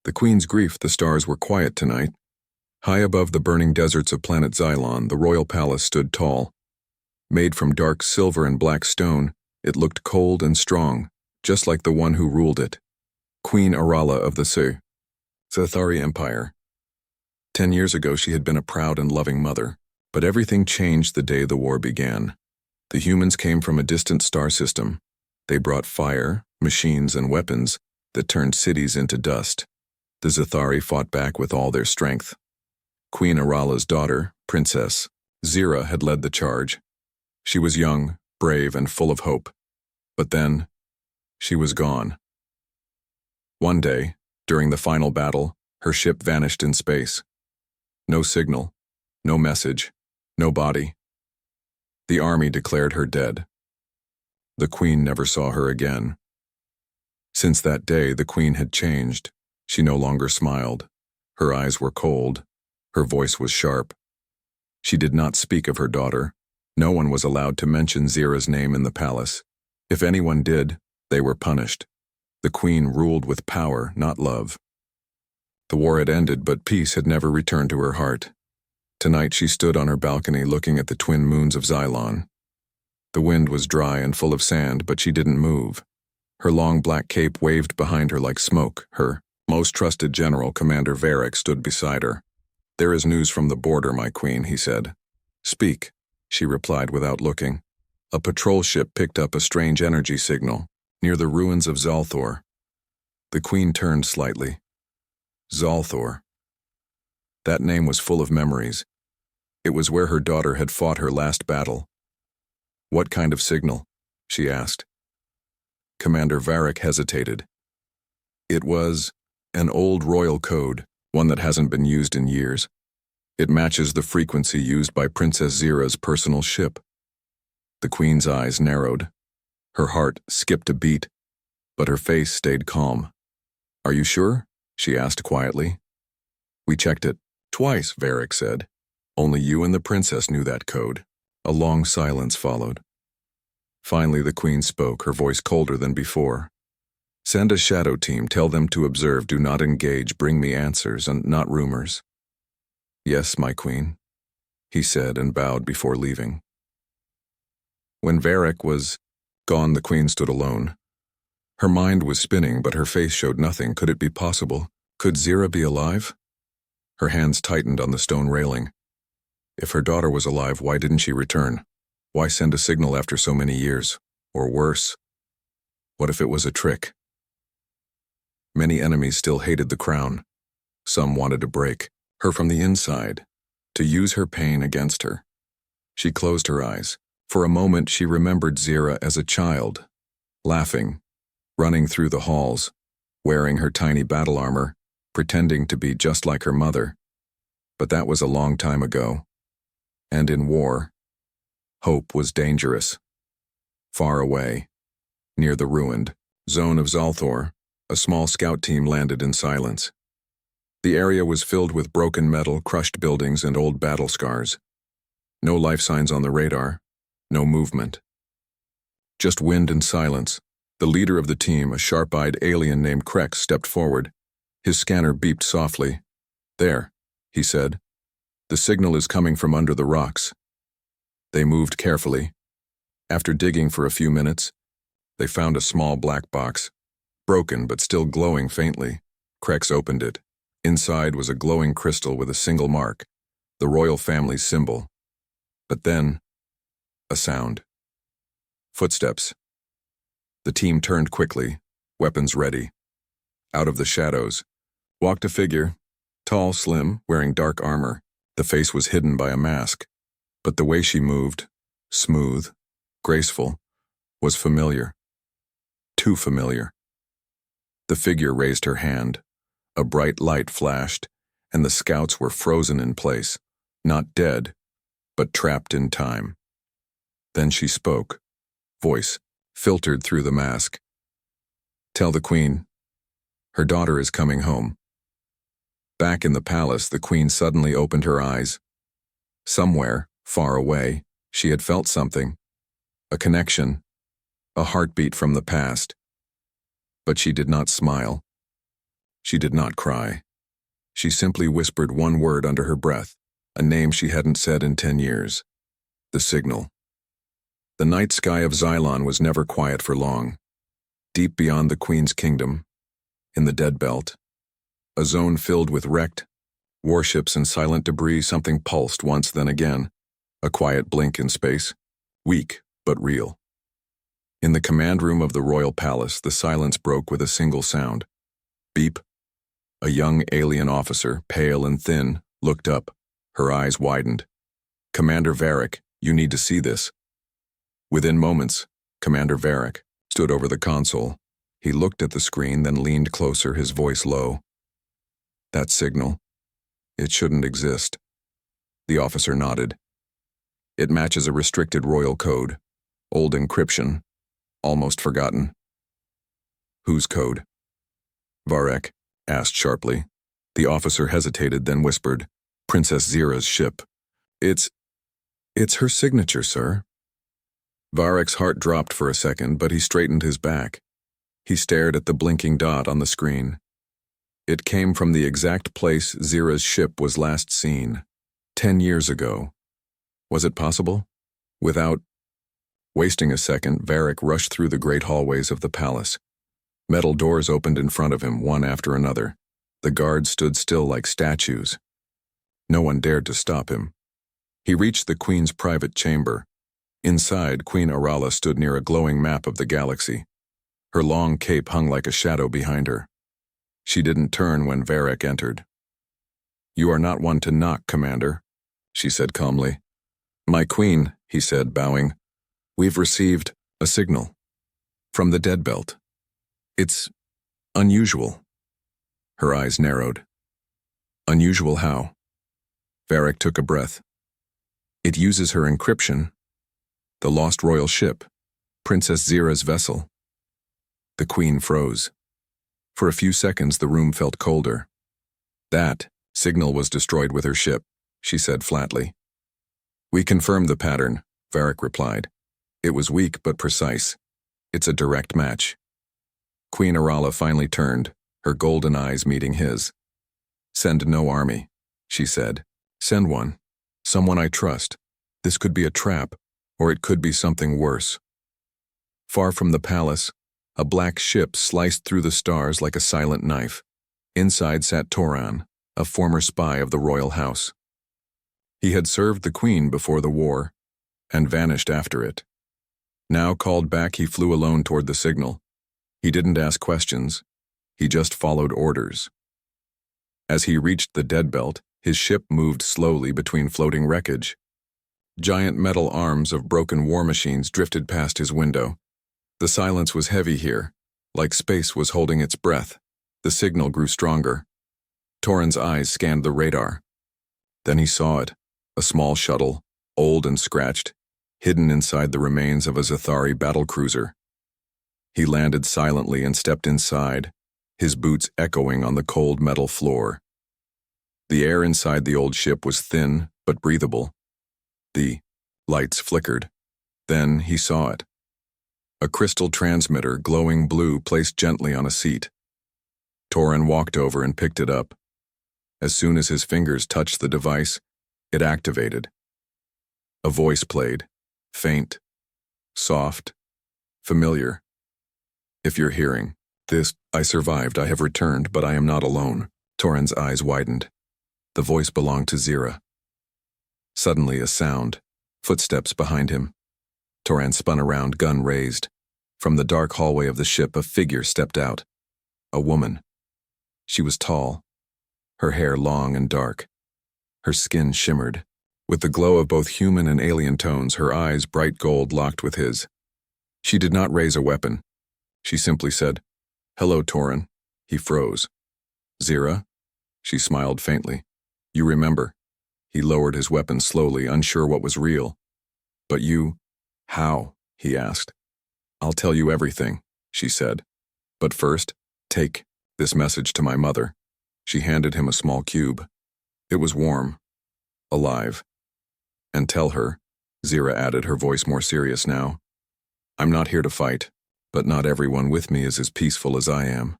The queen's grief. The stars were quiet tonight. High above the burning deserts of planet Xylon, the royal palace stood tall. Made from dark silver and black stone, it looked cold and strong, just like the one who ruled it, Queen Arala of the Zathari Empire. 10 years ago she had been a proud and loving mother, but everything changed the day the war began. The humans came from a distant star system. They brought fire, machines, and weapons that turned cities into dust. The Zathari fought back with all their strength. Queen Arala's daughter, Princess Zira, had led the charge. She was young, brave, and full of hope. But then, she was gone. One day, during the final battle, her ship vanished in space. No signal, no message, no body. The army declared her dead. The queen never saw her again. Since that day, the queen had changed. She no longer smiled. Her eyes were cold. Her voice was sharp. She did not speak of her daughter. No one was allowed to mention Zira's name in the palace. If anyone did, they were punished. The queen ruled with power, not love. The war had ended, but peace had never returned to her heart. Tonight she stood on her balcony looking at the twin moons of Xylon. The wind was dry and full of sand, but she didn't move. Her long black cape waved behind her like smoke. Her most trusted general, Commander Varric, stood beside her. "There is news from the border, my queen," he said. "Speak," she replied without looking. A patrol ship picked up a strange energy signal near the ruins of Zalthor. The queen turned slightly. Zalthor. That name was full of memories. It was where her daughter had fought her last battle. "What kind of signal?" she asked. Commander Varric hesitated. "It was an old royal code, one that hasn't been used in years. It matches the frequency used by Princess Zira's personal ship." The queen's eyes narrowed. Her heart skipped a beat, but her face stayed calm. "Are you sure?" she asked quietly. "We checked it twice," Varric said. "Only you and the princess knew that code." A long silence followed. Finally, the queen spoke, her voice colder than before. "Send a shadow team. Tell them to observe. Do not engage. Bring me answers, and not rumors." "Yes, my queen," he said and bowed before leaving. When Varric was gone, the queen stood alone. Her mind was spinning, but her face showed nothing. Could it be possible? Could Zira be alive? Her hands tightened on the stone railing. If her daughter was alive, why didn't she return? Why send a signal after so many years? Or worse, what if it was a trick? Many enemies still hated the crown. Some wanted to break her from the inside, to use her pain against her. She closed her eyes. For a moment, she remembered Zira as a child, laughing, running through the halls, wearing her tiny battle armor, pretending to be just like her mother. But that was a long time ago. And in war, hope was dangerous. Far away, near the ruined zone of Zalthor, a small scout team landed in silence. The area was filled with broken metal, crushed buildings, and old battle scars. No life signs on the radar, no movement. Just wind and silence. The leader of the team, a sharp-eyed alien named Crex, stepped forward. His scanner beeped softly. "There," he said. "The signal is coming from under the rocks." They moved carefully. After digging for a few minutes, they found a small black box, broken but still glowing faintly. Crex opened it. Inside was a glowing crystal with a single mark, the royal family's symbol. But then, a sound. Footsteps. The team turned quickly, weapons ready. Out of the shadows walked a figure, tall, slim, wearing dark armor. The face was hidden by a mask, but the way she moved, smooth, graceful, was familiar. Too familiar. The figure raised her hand. A bright light flashed, and the scouts were frozen in place, not dead, but trapped in time. Then she spoke, voice filtered through the mask. "Tell the queen. Her daughter is coming home." Back in the palace, the queen suddenly opened her eyes. Somewhere, far away, she had felt something. A connection, a heartbeat from the past. But she did not smile. She did not cry. She simply whispered one word under her breath, a name she hadn't said in 10 years. The signal. The night sky of Xylon was never quiet for long. Deep beyond the Queen's kingdom, in the Dead Belt, a zone filled with wrecked warships and silent debris, something pulsed once then again, a quiet blink in space, weak but real. In the command room of the Royal Palace, the silence broke with a single sound. Beep. A young alien officer, pale and thin, looked up. Her eyes widened. Commander Varric, you need to see this. Within moments, Commander Varric stood over the console. He looked at the screen, then leaned closer, his voice low. That signal. It shouldn't exist. The officer nodded. It matches a restricted royal code. Old encryption. Almost forgotten. Whose code? Varric asked sharply. The officer hesitated, then whispered, Princess Zira's ship. It's her signature, sir. Varric's heart dropped for a second, but he straightened his back. He stared at the blinking dot on the screen. It came from the exact place Zira's ship was last seen, 10 years ago. Was it possible? Without wasting a second, Varric rushed through the great hallways of the palace. Metal doors opened in front of him, one after another. The guards stood still like statues. No one dared to stop him. He reached the Queen's private chamber. Inside, Queen Arala stood near a glowing map of the galaxy. Her long cape hung like a shadow behind her. She didn't turn when Varric entered. You are not one to knock, Commander, she said calmly. My queen, he said, bowing. We've received a signal from the Dead Belt. It's unusual. Her eyes narrowed. Unusual how? Varric took a breath. It uses her encryption. The lost royal ship, Princess Zira's vessel. The Queen froze. For a few seconds, the room felt colder. That signal was destroyed with her ship, she said flatly. We confirmed the pattern, Varric replied. It was weak but precise. It's a direct match. Queen Arala finally turned, her golden eyes meeting his. Send no army, she said. Send one. Someone I trust. This could be a trap, or it could be something worse. Far from the palace, a black ship sliced through the stars like a silent knife. Inside sat Toran, a former spy of the royal house. He had served the Queen before the war, and vanished after it. Now called back, he flew alone toward the signal. He didn't ask questions. He just followed orders. As he reached the Dead Belt, his ship moved slowly between floating wreckage. Giant metal arms of broken war machines drifted past his window. The silence was heavy here, like space was holding its breath. The signal grew stronger. Toran's eyes scanned the radar. Then he saw it, a small shuttle, old and scratched, hidden inside the remains of a Zathari battlecruiser. He landed silently and stepped inside, his boots echoing on the cold metal floor. The air inside the old ship was thin but breathable. The lights flickered. Then he saw it. A crystal transmitter, glowing blue, placed gently on a seat. Toran walked over and picked it up. As soon as his fingers touched the device, it activated. A voice played, faint, soft, familiar. If you're hearing this, I survived, I have returned, but I am not alone. Toran's eyes widened. The voice belonged to Zira. Suddenly a sound, footsteps behind him. Toran spun around, gun raised. From the dark hallway of the ship, a figure stepped out. A woman. She was tall, her hair long and dark. Her skin shimmered. With the glow of both human and alien tones, her eyes, bright gold, locked with his. She did not raise a weapon. She simply said, Hello, Toran. He froze. Zira? She smiled faintly. You remember. He lowered his weapon slowly, unsure what was real. But you, how? He asked. I'll tell you everything, she said. But first, take this message to my mother. She handed him a small cube. It was warm, alive. And tell her, Zira added, her voice more serious now, I'm not here to fight, but not everyone with me is as peaceful as I am.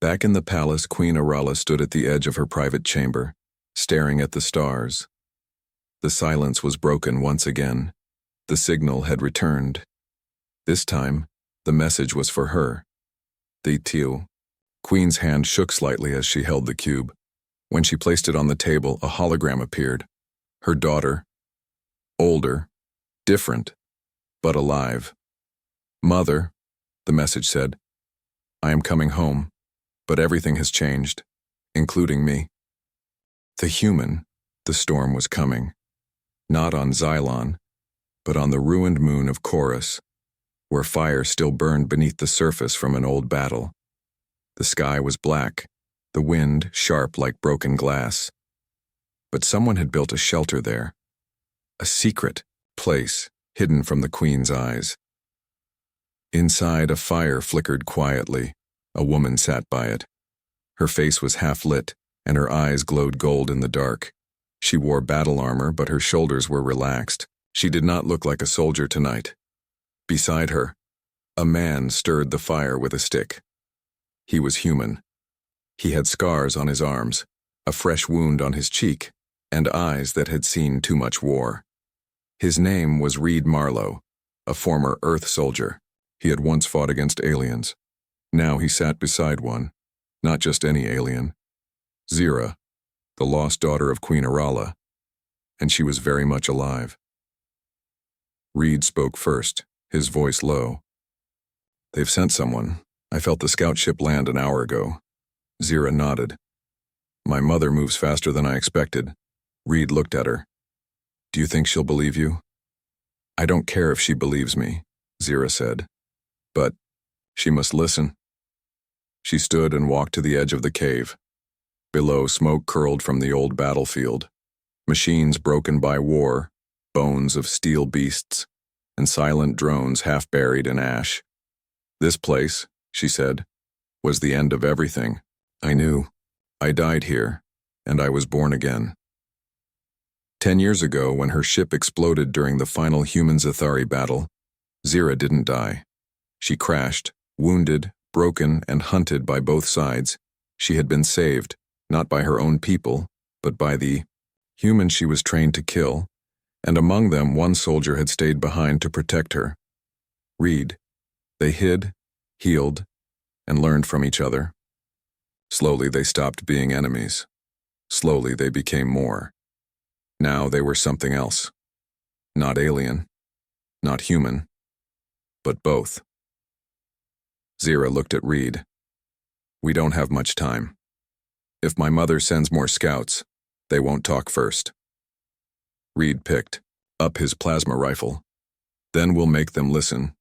Back in the palace, Queen Arala stood at the edge of her private chamber, staring at the stars. The silence was broken once again. The signal had returned. This time, the message was for her. The Teal. Queen's hand shook slightly as she held the cube. When she placed it on the table, a hologram appeared. Her daughter. Older. Different. But alive. Mother, the message said, I am coming home, but everything has changed, including me. The human, the storm was coming. Not on Xylon, but on the ruined moon of Chorus, where fire still burned beneath the surface from an old battle. The sky was black, the wind sharp like broken glass. But someone had built a shelter there, a secret place hidden from the Queen's eyes. Inside, a fire flickered quietly. A woman sat by it. Her face was half lit, and her eyes glowed gold in the dark. She wore battle armor, but her shoulders were relaxed. She did not look like a soldier tonight. Beside her, a man stirred the fire with a stick. He was human. He had scars on his arms, a fresh wound on his cheek, and eyes that had seen too much war. His name was Reed Marlowe, a former Earth soldier. He had once fought against aliens. Now he sat beside one, not just any alien. Zira, the lost daughter of Queen Arala, and she was very much alive. Reed spoke first, his voice low. They've sent someone. I felt the scout ship land an hour ago. Zira nodded. My mother moves faster than I expected. Reed looked at her. Do you think she'll believe you? I don't care if she believes me, Zira said. But she must listen. She stood and walked to the edge of the cave. Below, smoke curled from the old battlefield. Machines broken by war, bones of steel beasts, and silent drones half buried in ash. This place, she said, was the end of everything. I knew. I died here, and I was born again. 10 years ago, when her ship exploded during the final human-Zathari battle, Zira didn't die. She crashed, wounded, broken, and hunted by both sides. She had been saved, not by her own people, but by the humans she was trained to kill, and among them one soldier had stayed behind to protect her. Reed. They hid, healed, and learned from each other. Slowly they stopped being enemies. Slowly they became more. Now they were something else. Not alien, not human, but both. Zira looked at Reed. We don't have much time. If my mother sends more scouts, they won't talk first. Reed picked up his plasma rifle. Then we'll make them listen.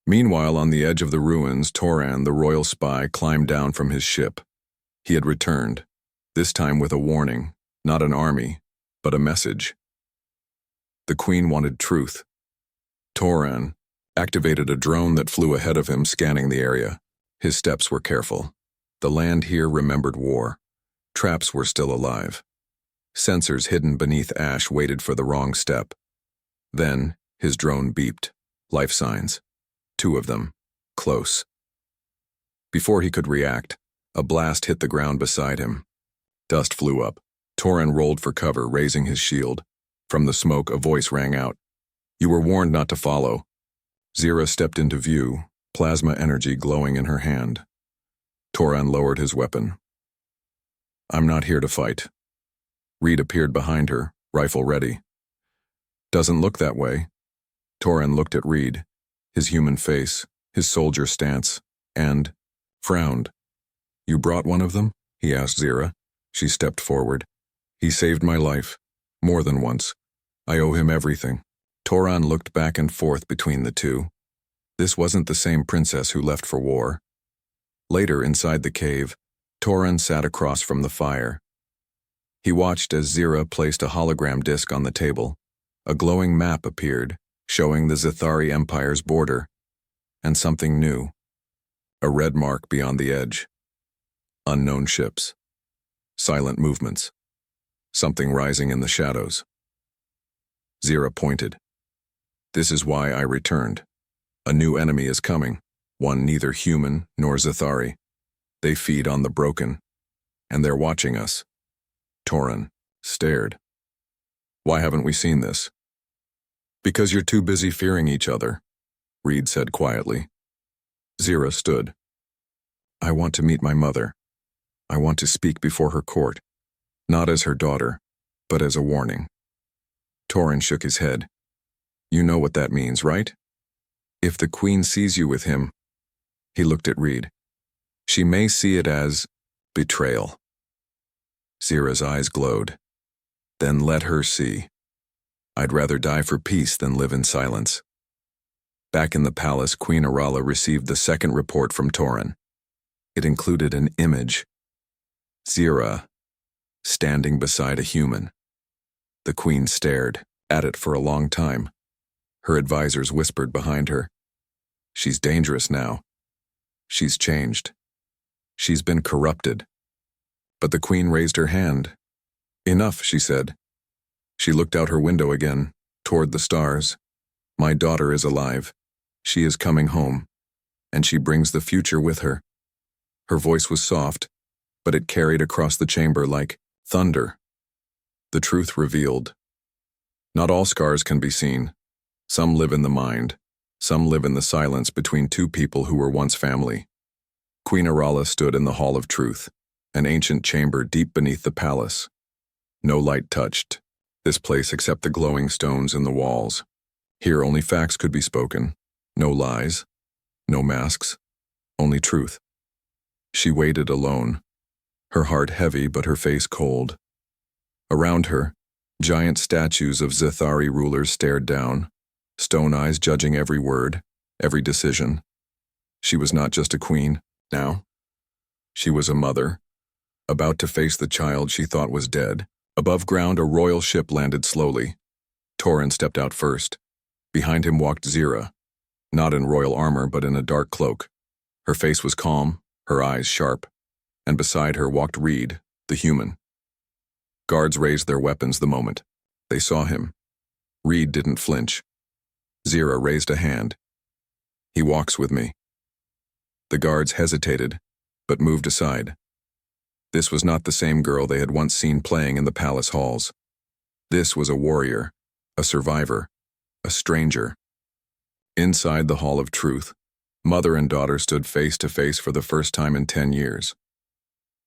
Meanwhile, on the edge of the ruins, Toran, the royal spy, climbed down from his ship. He had returned, this time with a warning, not an army, but a message. The Queen wanted truth. Toran activated a drone that flew ahead of him, scanning the area. His steps were careful. The land here remembered war. Traps were still alive. Sensors hidden beneath ash waited for the wrong step. Then, his drone beeped. Life signs. 2 of them. Close. Before he could react, a blast hit the ground beside him. Dust flew up. Toran rolled for cover, raising his shield. From the smoke, a voice rang out. You were warned not to follow. Zira stepped into view, plasma energy glowing in her hand. Toran lowered his weapon. I'm not here to fight. Reed appeared behind her, rifle ready. Doesn't look that way. Toran looked at Reed, his human face, his soldier stance, and frowned. You brought one of them? He asked Zira. She stepped forward. He saved my life, more than once. I owe him everything. Toran looked back and forth between the two. This wasn't the same princess who left for war. Later, inside the cave, Toran sat across from the fire. He watched as Zira placed a hologram disc on the table. A glowing map appeared, showing the Zathari Empire's border, and something new. A red mark beyond the edge. Unknown ships. Silent movements. Something rising in the shadows. Zira pointed. This is why I returned. A new enemy is coming, one neither human nor Zathari. They feed on the broken. And they're watching us. Torin stared. Why haven't we seen this? Because you're too busy fearing each other, Reed said quietly. Zira stood. I want to meet my mother. I want to speak before her court, not as her daughter, but as a warning. Torin shook his head. You know what that means, right? If the Queen sees you with him, he looked at Reed. She may see it as betrayal. Zira's eyes glowed. Then let her see. I'd rather die for peace than live in silence. Back in the palace, Queen Arala received the second report from Torin. It included an image. Zira, standing beside a human. The Queen stared at it for a long time. Her advisors whispered behind her. She's dangerous now. She's changed. She's been corrupted. But the Queen raised her hand. Enough, she said. She looked out her window again, toward the stars. My daughter is alive. She is coming home, and she brings the future with her. Her voice was soft, but it carried across the chamber like thunder. The truth revealed. Not all scars can be seen. Some live in the mind. Some live in the silence between two people who were once family. Queen Arala stood in the Hall of Truth, an ancient chamber deep beneath the palace. No light touched this place except the glowing stones in the walls. Here only facts could be spoken. No lies. No masks. Only truth. She waited alone, her heart heavy but her face cold. Around her, giant statues of Zethari rulers stared down, stone eyes judging every word, every decision. She was not just a queen, now. She was a mother, about to face the child she thought was dead. Above ground, a royal ship landed slowly. Torin stepped out first. Behind him walked Zira, not in royal armor but in a dark cloak. Her face was calm, her eyes sharp, and beside her walked Reed, the human. Guards raised their weapons the moment they saw him. Reed didn't flinch. Zira raised a hand. He walks with me. The guards hesitated, but moved aside. This was not the same girl they had once seen playing in the palace halls. This was a warrior, a survivor, a stranger. Inside the Hall of Truth, mother and daughter stood face to face for the first time in 10 years.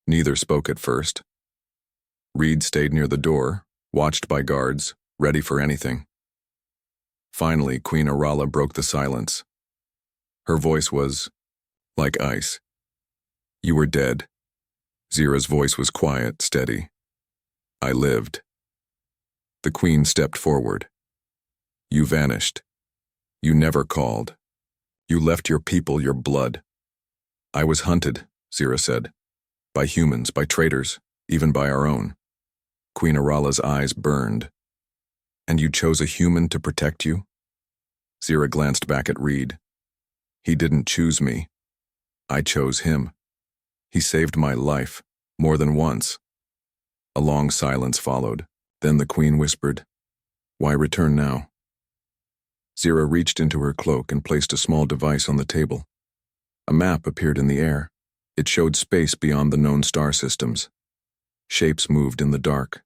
Neither spoke at first. Reed stayed near the door, watched by guards, ready for anything. Finally, Queen Arala broke the silence. Her voice was like ice. You were dead. Zira's voice was quiet, steady. I lived. The Queen stepped forward. You vanished. You never called. You left your people, your blood. I was hunted, Zira said. By humans, by traitors, even by our own. Queen Arala's eyes burned. And you chose a human to protect you? Zira glanced back at Reed. He didn't choose me. I chose him. He saved my life, more than once. A long silence followed. Then the Queen whispered, Why return now? Zira reached into her cloak and placed a small device on the table. A map appeared in the air. It showed space beyond the known star systems. Shapes moved in the dark.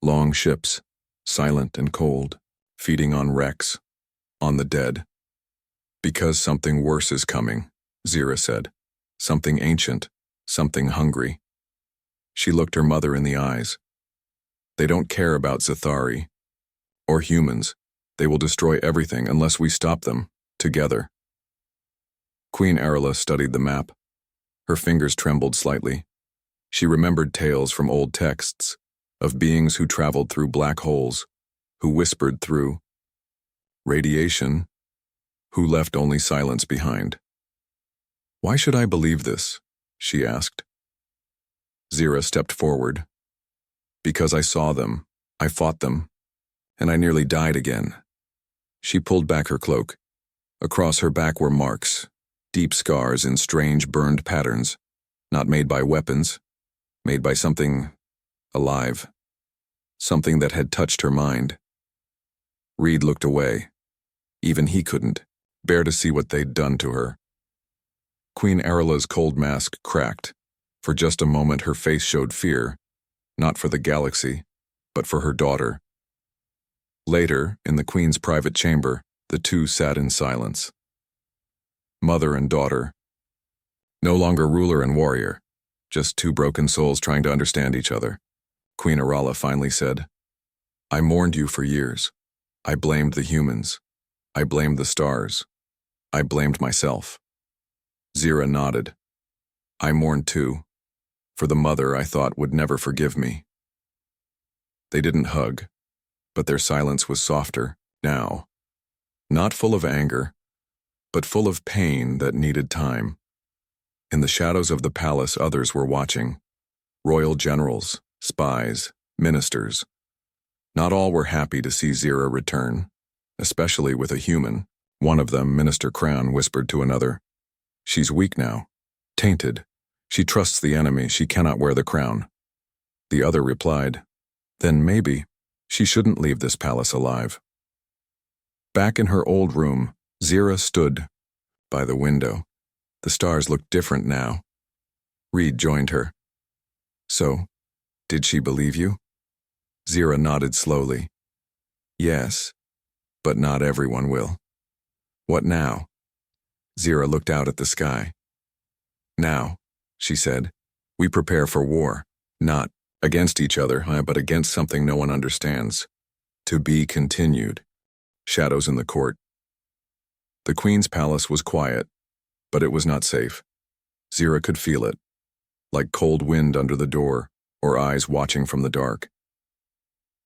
Long ships, silent and cold, feeding on wrecks, on the dead. Because something worse is coming, Zira said. Something ancient, something hungry. She looked her mother in the eyes. They don't care about Zethari or humans. They will destroy everything unless we stop them, together. Queen Arala studied the map. Her fingers trembled slightly. She remembered tales from old texts of beings who traveled through black holes, who whispered through radiation, who left only silence behind. Why should I believe this? She asked. Zira stepped forward. Because I saw them, I fought them, and I nearly died again. She pulled back her cloak. Across her back were marks, deep scars in strange burned patterns, not made by weapons, made by something alive, something that had touched her mind. Reed looked away. Even he couldn't bear to see what they'd done to her. Queen Arala's cold mask cracked. For just a moment her face showed fear, not for the galaxy, but for her daughter. Later, in the Queen's private chamber, the two sat in silence. Mother and daughter. No longer ruler and warrior, just two broken souls trying to understand each other. Queen Arala finally said, "I mourned you for years. I blamed the humans. I blamed the stars. I blamed myself." Zira nodded. "I mourned too, for the mother I thought would never forgive me." They didn't hug, but their silence was softer now, not full of anger, but full of pain that needed time. In the shadows of the palace, others were watching. Royal generals, spies, ministers. Not all were happy to see Zira return, especially with a human. One of them, Minister Crown, whispered to another, "She's weak now, tainted. She trusts the enemy, she cannot wear the crown." The other replied, "Then maybe she shouldn't leave this palace alive." Back in her old room, Zira stood by the window. The stars looked different now. Reed joined her. "So, did she believe you?" Zira nodded slowly. "Yes, but not everyone will." "What now?" Zira looked out at the sky. "Now," she said, "we prepare for war, not against each other, but against something no one understands. To be continued." Shadows in the court. The Queen's palace was quiet, but it was not safe. Zira could feel it, like cold wind under the door or eyes watching from the dark.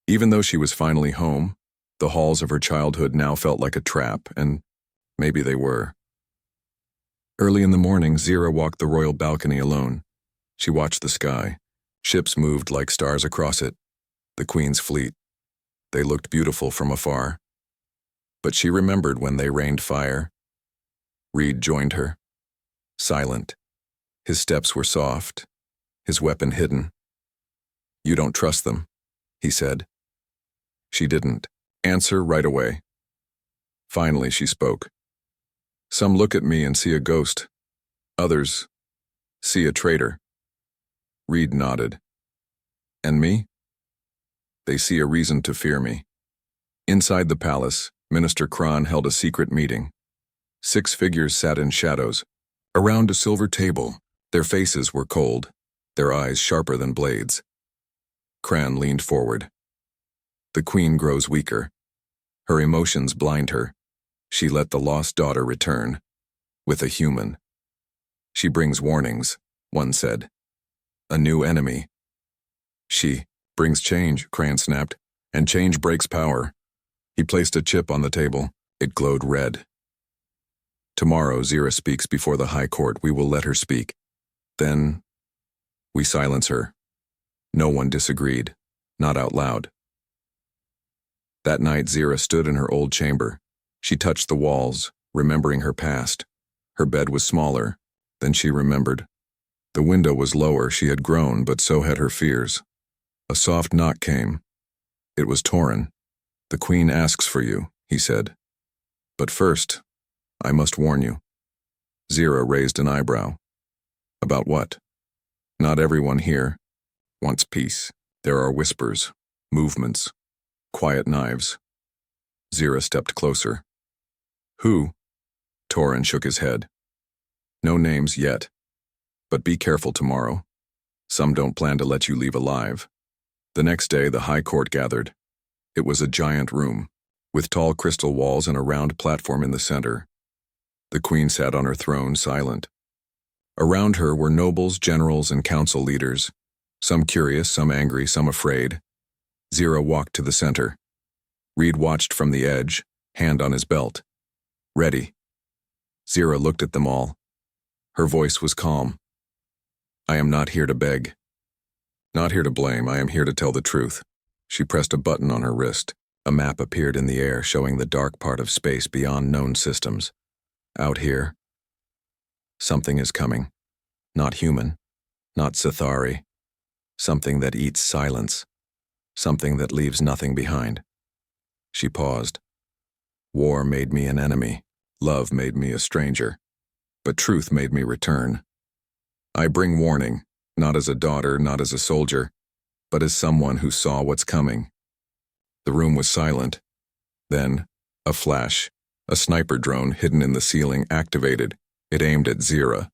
Even though she was finally home, the halls of her childhood now felt like a trap, and maybe they were. Early in the morning, Zira walked the royal balcony alone. She watched the sky. Ships moved like stars across it. The Queen's fleet. They looked beautiful from afar. But she remembered when they rained fire. Reed joined her, silent. His steps were soft, his weapon hidden. "You don't trust them," he said. She didn't answer right away. Finally, she spoke. "Some look at me and see a ghost. Others see a traitor." Reed nodded. "And me? They see a reason to fear me." Inside the palace, Minister Kron held a secret meeting. 6 figures sat in shadows, around a silver table. Their faces were cold, their eyes sharper than blades. Kran leaned forward. "The Queen grows weaker. Her emotions blind her. She let the lost daughter return, with a human. She brings warnings," one said. "A new enemy." "She brings change," Kran snapped, "and change breaks power." He placed a chip on the table. It glowed red. "Tomorrow, Zira speaks before the High Court. We will let her speak. Then, we silence her." No one disagreed, not out loud. That night, Zira stood in her old chamber. She touched the walls, remembering her past. Her bed was smaller than she remembered. The window was lower. She had grown, but so had her fears. A soft knock came. It was Torin. "The Queen asks for you," he said. "But first, I must warn you." Zira raised an eyebrow. "About what?" "Not everyone here wants peace. There are whispers, movements, quiet knives." Zira stepped closer. "Who?" Torin shook his head. "No names yet. But be careful tomorrow. Some don't plan to let you leave alive." The next day, the High Court gathered. It was a giant room, with tall crystal walls and a round platform in the center. The Queen sat on her throne, silent. Around her were nobles, generals, and council leaders, some curious, some angry, some afraid. Zira walked to the center. Reed watched from the edge, hand on his belt. "Ready." Zira looked at them all. Her voice was calm. "I am not here to beg. Not here to blame. I am here to tell the truth." She pressed a button on her wrist. A map appeared in the air, showing the dark part of space beyond known systems. Out here, something is coming. Not human, not Sithari. Something that eats silence. Something that leaves nothing behind. She paused. "War made me an enemy. Love made me a stranger. But truth made me return. I bring warning. not as a daughter, not as a soldier, but as someone who saw what's coming. The room was silent. Then, a flash. A sniper drone hidden in the ceiling activated. It aimed at Zira.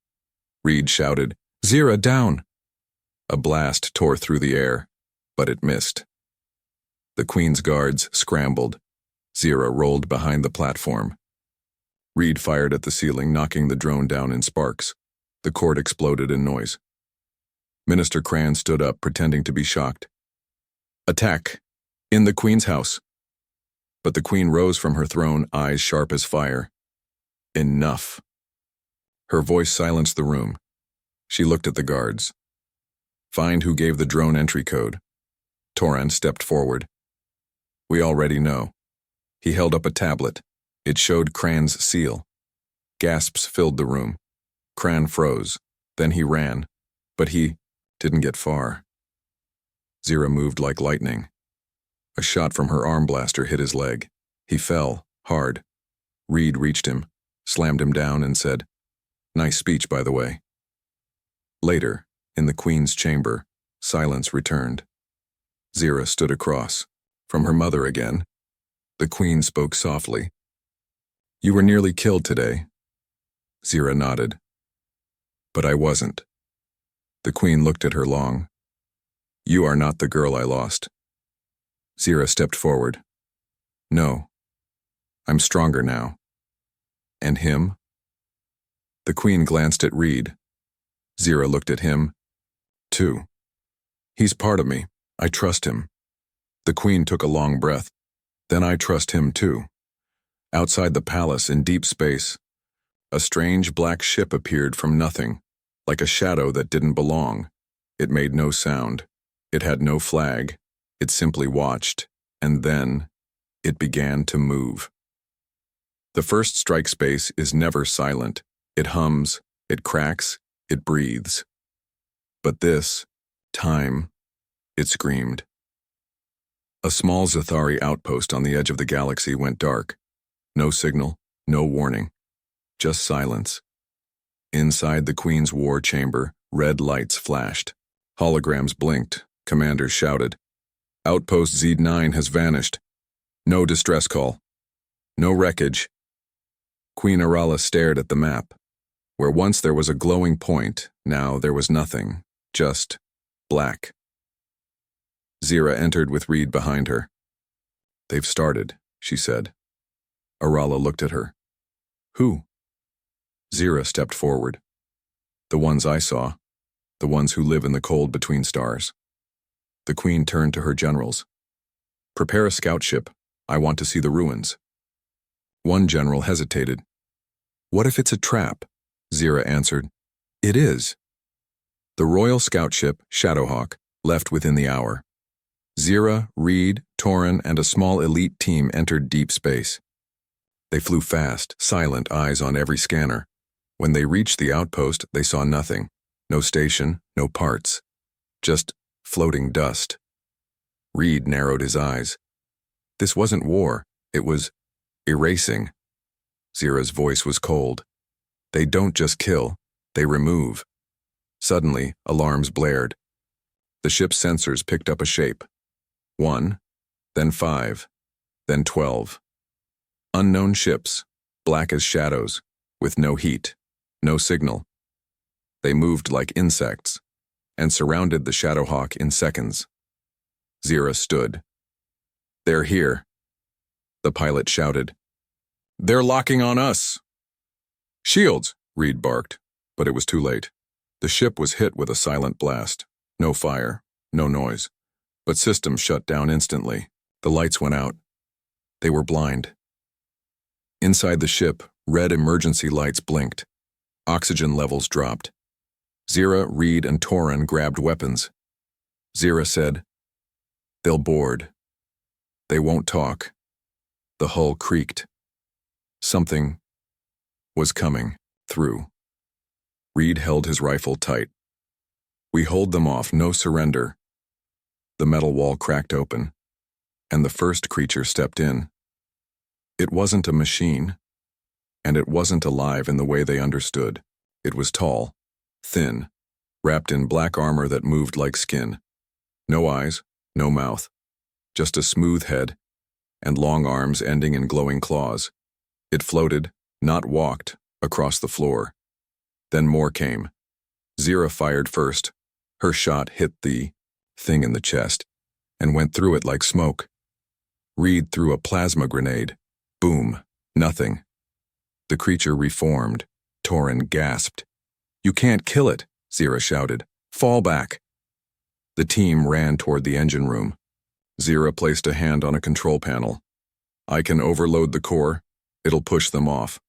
Reed shouted, "Zira, down!" A blast tore through the air, but it missed. The Queen's guards scrambled. Zira rolled behind the platform. Reed fired at the ceiling, knocking the drone down in sparks. The cord exploded in noise. Minister Cran stood up, pretending to be shocked. "Attack! In the Queen's house!" But the Queen rose from her throne, eyes sharp as fire. "Enough!" Her voice silenced the room. She looked at the guards. "Find who gave the drone entry code." Toran stepped forward. "We already know." He held up a tablet. It showed Cran's seal. Gasps filled the room. Cran froze. Then he ran. But he didn't get far. Zira moved like lightning. A shot from her arm blaster hit his leg. He fell, hard. Reed reached him, slammed him down, and said, "Nice speech, by the way." Later, in the Queen's chamber, silence returned. Zira stood across. From her mother again. The Queen spoke softly. "You were nearly killed today." Zira nodded. "But I wasn't." The Queen looked at her long. "You are not the girl I lost." Zira stepped forward. "No. I'm stronger now." "And him?" The Queen glanced at Reed. Zira looked at him, too. "He's part of me. I trust him." The Queen took a long breath. "Then I trust him, too." Outside the palace, in deep space, a strange black ship appeared from nothing, like a shadow that didn't belong. It made no sound. It had no flag. It simply watched, and then it began to move. The first strike space is never silent. It hums, it cracks, it breathes. But this time, it screamed. A small Zathari outpost on the edge of the galaxy went dark. No signal, no warning, just silence. Inside the Queen's war chamber, red lights flashed. Holograms blinked. Commanders shouted, "Outpost Z9 has vanished. No distress call. No wreckage." Queen Arala stared at the map. Where once there was a glowing point, now there was nothing, just black. Zira entered with Reed behind her. "They've started," she said. Arala looked at her. "Who?" Zira stepped forward. "The ones I saw. The ones who live in the cold between stars." The Queen turned to her generals. "Prepare a scout ship. I want to see the ruins." One general hesitated. "What if it's a trap?" Zira answered. "It is." The Royal Scout ship, Shadowhawk, left within the hour. Zira, Reed, Toran, and a small elite team entered deep space. They flew fast, silent, eyes on every scanner. When they reached the outpost, they saw nothing. No station, no parts. Just floating dust. Reed narrowed his eyes. This wasn't war. It was erasing. Zira's voice was cold. "They don't just kill, they remove." Suddenly, alarms blared. The ship's sensors picked up a shape. 1, then 5, then 12. Unknown ships, black as shadows, with no heat, no signal. They moved like insects, and surrounded the Shadowhawk in seconds. Zira stood. "They're here." The pilot shouted. "They're locking on us!" "Shields!" Reed barked, but it was too late. The ship was hit with a silent blast. No fire, no noise. But systems shut down instantly. The lights went out. They were blind. Inside the ship, red emergency lights blinked. Oxygen levels dropped. Zira, Reed, and Toran grabbed weapons. Zira said, "They'll board. They won't talk." The hull creaked. Something was coming through. Reed held his rifle tight. "We hold them off, no surrender." The metal wall cracked open, and the first creature stepped in. It wasn't a machine, and it wasn't alive in the way they understood. It was tall, thin, wrapped in black armor that moved like skin. No eyes, no mouth, just a smooth head, and long arms ending in glowing claws. It floated, not walked, across the floor. Then more came. Zira fired first. Her shot hit the thing in the chest and went through it like smoke. Reed threw a plasma grenade. Boom. Nothing. The creature reformed. Torin gasped. "You can't kill it," Zira shouted. "Fall back." The team ran toward the engine room. Zira placed a hand on a control panel. "I can overload the core. It'll push them off,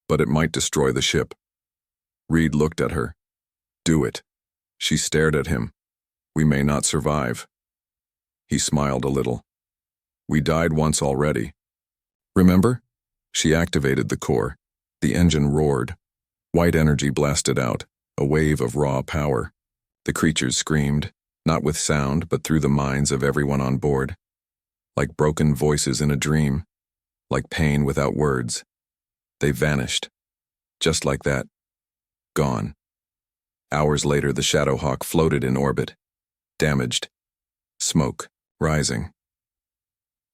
but it might destroy the ship." Reed looked at her. "Do it." She stared at him. "We may not survive." He smiled a little. "We died once already. Remember?" She activated the core. The engine roared. White energy blasted out, a wave of raw power. The creatures screamed, not with sound but through the minds of everyone on board. Like broken voices in a dream, like pain without words. They vanished. Just like that. Gone. Hours later, the Shadowhawk floated in orbit. Damaged. Smoke, rising.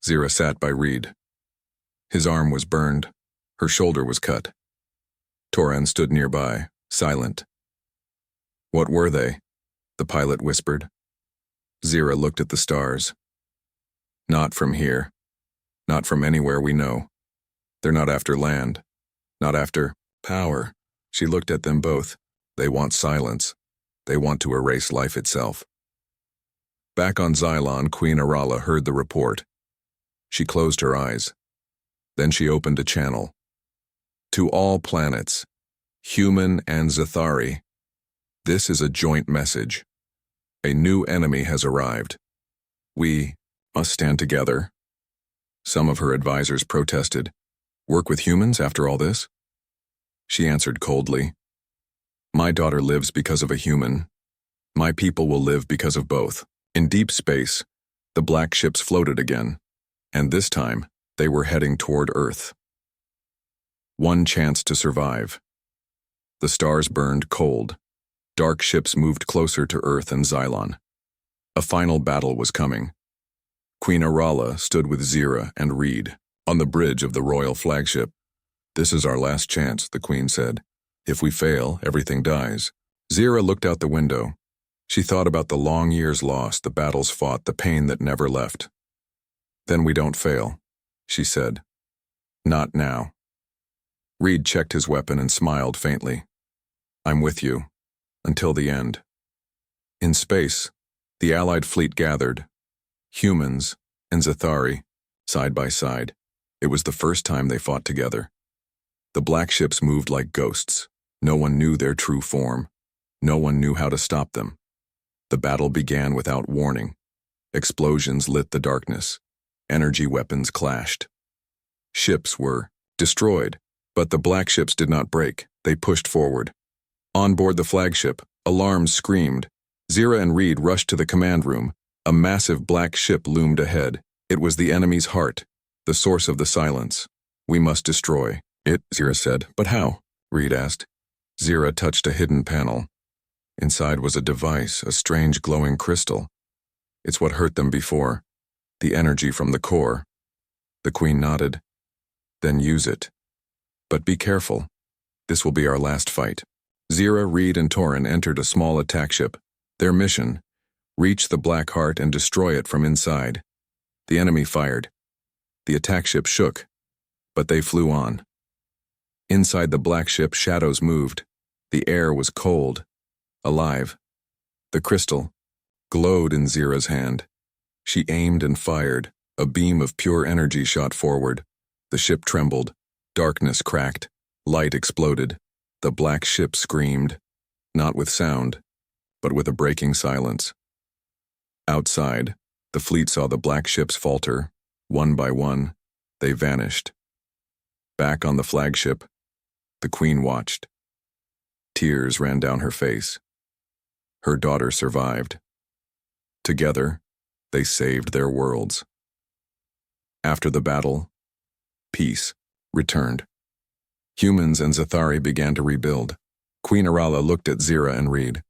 Zira sat by Reed. His arm was burned. Her shoulder was cut. Toran stood nearby, silent. "What were they?" the pilot whispered. Zira looked at the stars. "Not from here. Not from anywhere we know. They're not after land. Not after power." She looked at them both. "They want silence. They want to erase life itself." Back on Xylon, Queen Arala heard the report. She closed her eyes. Then she opened a channel. "To all planets, human and Zathari, this is a joint message. A new enemy has arrived. We must stand together." Some of her advisors protested. "Work with humans after all this?" She answered coldly. "My daughter lives because of a human. My people will live because of both." In deep space, the black ships floated again, and this time they were heading toward Earth. One chance to survive. The stars burned cold. Dark ships moved closer to Earth and Xylon. A final battle was coming. Queen Arala stood with Zira and Reed on the bridge of the royal flagship. "This is our last chance," the Queen said. "If we fail, everything dies." Zira looked out the window. She thought about the long years lost, the battles fought, the pain that never left. "Then we don't fail," she said. "Not now." Reed checked his weapon and smiled faintly. "I'm with you. Until the end." In space, the Allied fleet gathered. Humans and Zathari, side by side. It was the first time they fought together. The black ships moved like ghosts. No one knew their true form. No one knew how to stop them. The battle began without warning. Explosions lit the darkness. Energy weapons clashed. Ships were destroyed, but the black ships did not break. They pushed forward. On board the flagship, alarms screamed. Zira and Reed rushed to the command room. A massive black ship loomed ahead. It was the enemy's heart, the source of the silence. "We must destroy it," Zira said. "But how?" Reed asked. Zira touched a hidden panel. Inside was a device, a strange glowing crystal. "It's what hurt them before. The energy from the core." The Queen nodded. "Then use it. But be careful. This will be our last fight." Zira, Reed, and Torin entered a small attack ship. Their mission: reach the Black Heart and destroy it from inside. The enemy fired. The attack ship shook, but they flew on. Inside the black ship, shadows moved. The air was cold, alive. The crystal glowed in Zira's hand. She aimed and fired. A beam of pure energy shot forward. The ship trembled. Darkness cracked. Light exploded. The black ship screamed, not with sound, but with a breaking silence. Outside, the fleet saw the black ships falter. One by one, they vanished. Back on the flagship, the Queen watched. Tears ran down her face. Her daughter survived. Together, they saved their worlds. After the battle, peace returned. Humans and Zathari began to rebuild. Queen Arala looked at Zira and Reed.